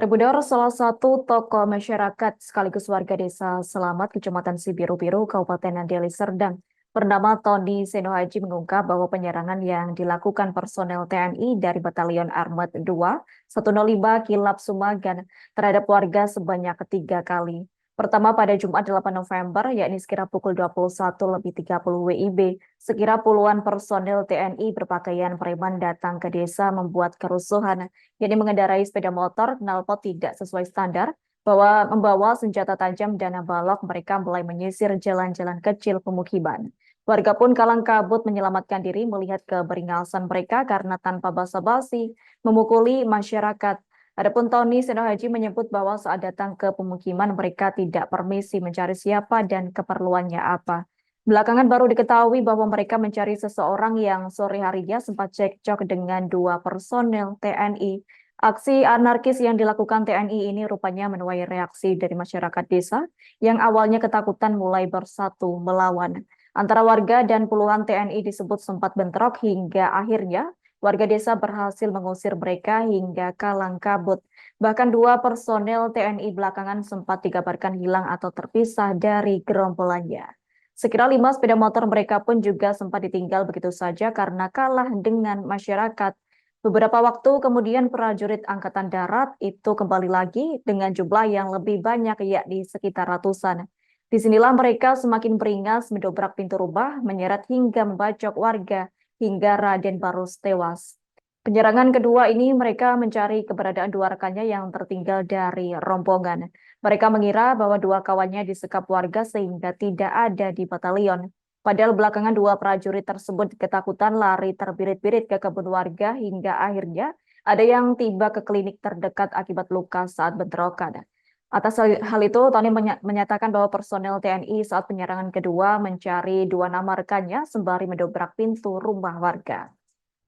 Terbudar salah satu tokoh masyarakat sekaligus warga desa Selamat, Kecamatan Sibiru-Biru, Kabupaten Deli Serdang, bernama Tony Senohaji mengungkap bahwa penyerangan yang dilakukan personel TNI dari Batalion Armet 2 105 Kilap Sumagan terhadap warga sebanyak 3 kali. Pertama pada Jumat 8 November, yakni sekira pukul 21.30 WIB, sekira puluhan personel TNI berpakaian preman datang ke desa membuat kerusuhan, yakni mengendarai sepeda motor knalpot tidak sesuai standar, bahwa membawa senjata tajam dan balok. Mereka mulai menyisir jalan-jalan kecil pemukiman. Warga pun kalang kabut menyelamatkan diri melihat keberingasan mereka karena tanpa basa-basi memukuli masyarakat. Adapun Tony Senohaji menyebut bahwa saat datang ke pemukiman mereka tidak permisi mencari siapa dan keperluannya apa. Belakangan baru diketahui bahwa mereka mencari seseorang yang sore harinya sempat cekcok dengan 2 personel TNI. Aksi anarkis yang dilakukan TNI ini rupanya menuai reaksi dari masyarakat desa yang awalnya ketakutan mulai bersatu melawan. Antara warga dan puluhan TNI disebut sempat bentrok hingga akhirnya warga desa berhasil mengusir mereka hingga kalang kabut. Bahkan 2 personel TNI belakangan sempat dikabarkan hilang atau terpisah dari gerombolannya. Sekira 5 sepeda motor mereka pun juga sempat ditinggal begitu saja karena kalah dengan masyarakat. Beberapa waktu kemudian prajurit Angkatan Darat itu kembali lagi dengan jumlah yang lebih banyak, yakni sekitar ratusan. Disinilah mereka semakin beringas mendobrak pintu rumah, menyeret hingga membacok warga, hingga Raden Barus tewas. Penyerangan kedua ini mereka mencari keberadaan 2 rekannya yang tertinggal dari rombongan. Mereka mengira bahwa 2 kawannya disekap warga sehingga tidak ada di batalion. Padahal belakangan 2 prajurit tersebut ketakutan lari terbirit-birit ke kebun warga hingga akhirnya ada yang tiba ke klinik terdekat akibat luka saat bentrokan. Atas hal itu, Tony menyatakan bahwa personel TNI saat penyerangan kedua mencari 2 nama rekannya sembari mendobrak pintu rumah warga.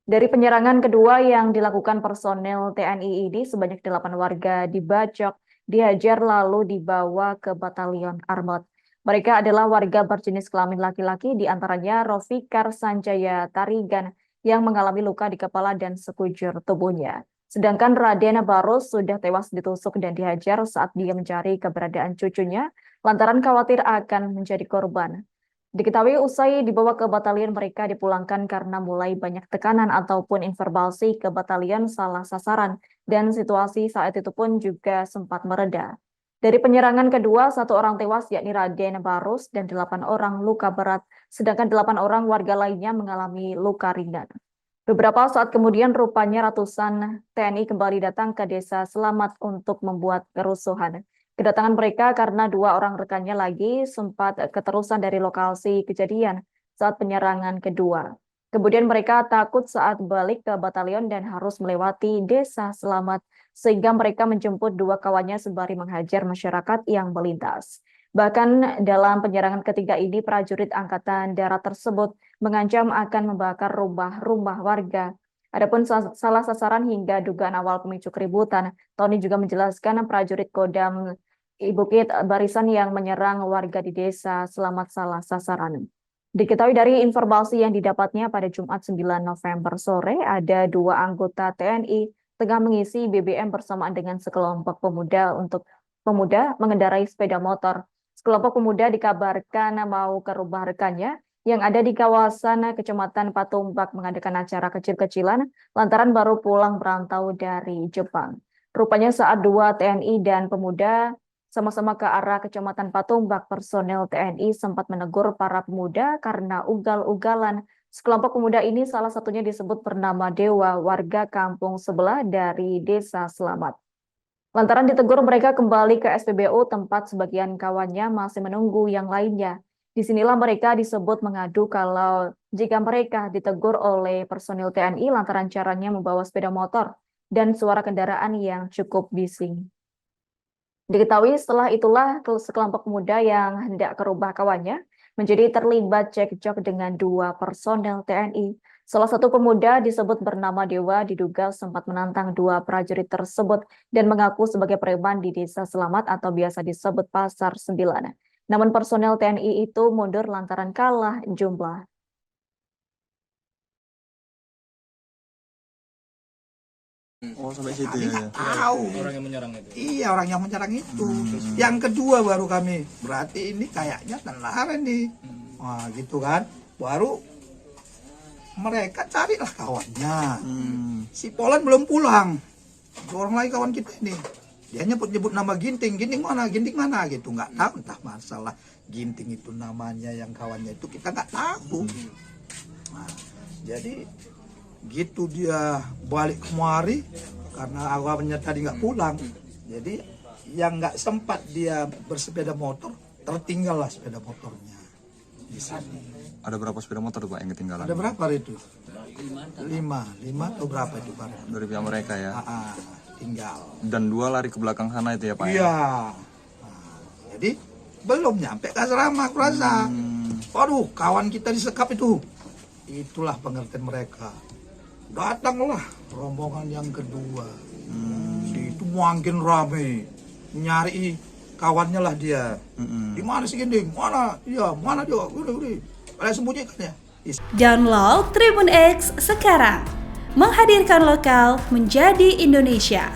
Dari penyerangan kedua yang dilakukan personel TNI ini, sebanyak 8 warga dibacok, dihajar lalu dibawa ke Batalion Armot. Mereka adalah warga berjenis kelamin laki-laki, diantaranya Rofikar Sanjaya Tarigan yang mengalami luka di kepala dan sekujur tubuhnya. Sedangkan Raden Barus sudah tewas ditusuk dan dihajar saat dia mencari keberadaan cucunya, lantaran khawatir akan menjadi korban. Diketahui usai dibawa ke batalion mereka dipulangkan karena mulai banyak tekanan ataupun informasi ke batalion salah sasaran dan situasi saat itu pun juga sempat mereda. Dari penyerangan kedua, 1 orang tewas yakni Raden Barus dan 8 orang luka berat, sedangkan 8 orang warga lainnya mengalami luka ringan. Beberapa saat kemudian rupanya ratusan TNI kembali datang ke desa Selamat untuk membuat kerusuhan. Kedatangan mereka karena 2 orang rekannya lagi sempat keterusan dari lokasi kejadian saat penyerangan kedua. Kemudian mereka takut saat balik ke batalion dan harus melewati desa Selamat, sehingga mereka menjemput 2 kawannya sembari menghajar masyarakat yang melintas. Bahkan dalam penyerangan ketiga ini, prajurit Angkatan Darat tersebut mengancam akan membakar rumah-rumah warga. Adapun salah sasaran hingga dugaan awal pemicu keributan, Tony juga menjelaskan prajurit Kodam Bukit Barisan yang menyerang warga di desa Selamat salah sasaran. Diketahui dari informasi yang didapatnya pada Jumat 9 November sore, ada 2 anggota TNI tengah mengisi BBM bersamaan dengan sekelompok pemuda mengendarai sepeda motor. Sekelompok pemuda dikabarkan mau ke rumah rekannya yang ada di kawasan Kecamatan Patumbak mengadakan acara kecil-kecilan lantaran baru pulang merantau dari Jepang. Rupanya saat 2 TNI dan pemuda sama-sama ke arah Kecamatan Patumbak, personel TNI sempat menegur para pemuda karena ugal-ugalan. Sekelompok pemuda ini salah satunya disebut bernama Dewa, warga kampung sebelah dari Desa Selamat. Lantaran ditegur, mereka kembali ke SPBU tempat sebagian kawannya masih menunggu yang lainnya. Disinilah mereka disebut mengadu kalau jika mereka ditegur oleh personil TNI lantaran caranya membawa sepeda motor dan suara kendaraan yang cukup bising. Diketahui setelah itulah sekelompok pemuda yang hendak ke rumah kawannya menjadi terlibat cekcok dengan 2 personel TNI. Salah satu pemuda disebut bernama Dewa diduga sempat menantang 2 prajurit tersebut dan mengaku sebagai preman di Desa Selamat atau biasa disebut Pasar 9. Namun personel TNI itu mundur lantaran kalah jumlah. Oh, sampai situ Kami ya. nggak tahu. Orang yang menyerang itu. Iya, orang yang menyerang itu. Yang kedua baru kami, berarti ini kayaknya tentara nih. Wah, gitu kan. Baru mereka carilah kawannya. Si Polan belum pulang. Ada orang lagi kawan kita ini. Dia nyebut nama Ginting. Ginting mana gitu. Nggak tahu, entah masalah Ginting itu namanya yang kawannya itu kita nggak tahu. Nah, jadi gitu dia balik kemari karena awalnya tadi nggak pulang. Jadi yang nggak sempat dia bersepeda motor, tertinggallah sepeda motornya di sini. Ada berapa sepeda motor tuh Pak yang ketinggalan? Ada berapa itu? Lima atau berapa itu Pak? Dari pihak mereka ya. Tinggal. Dan 2 lari ke belakang sana itu ya Pak? Iya. Nah, jadi belum nyampe ke asrama aku rasa. Waduh, kawan kita disekap itu. Itulah pengertian mereka. Datanglah rombongan yang kedua. Itu makin rame. Nyari kawannya lah dia. Di mana sih Gending? Mana? Iya, mana dia? Udah. Kalian sembunyikan ya. Download Tribun X sekarang. Menghadirkan lokal menjadi Indonesia.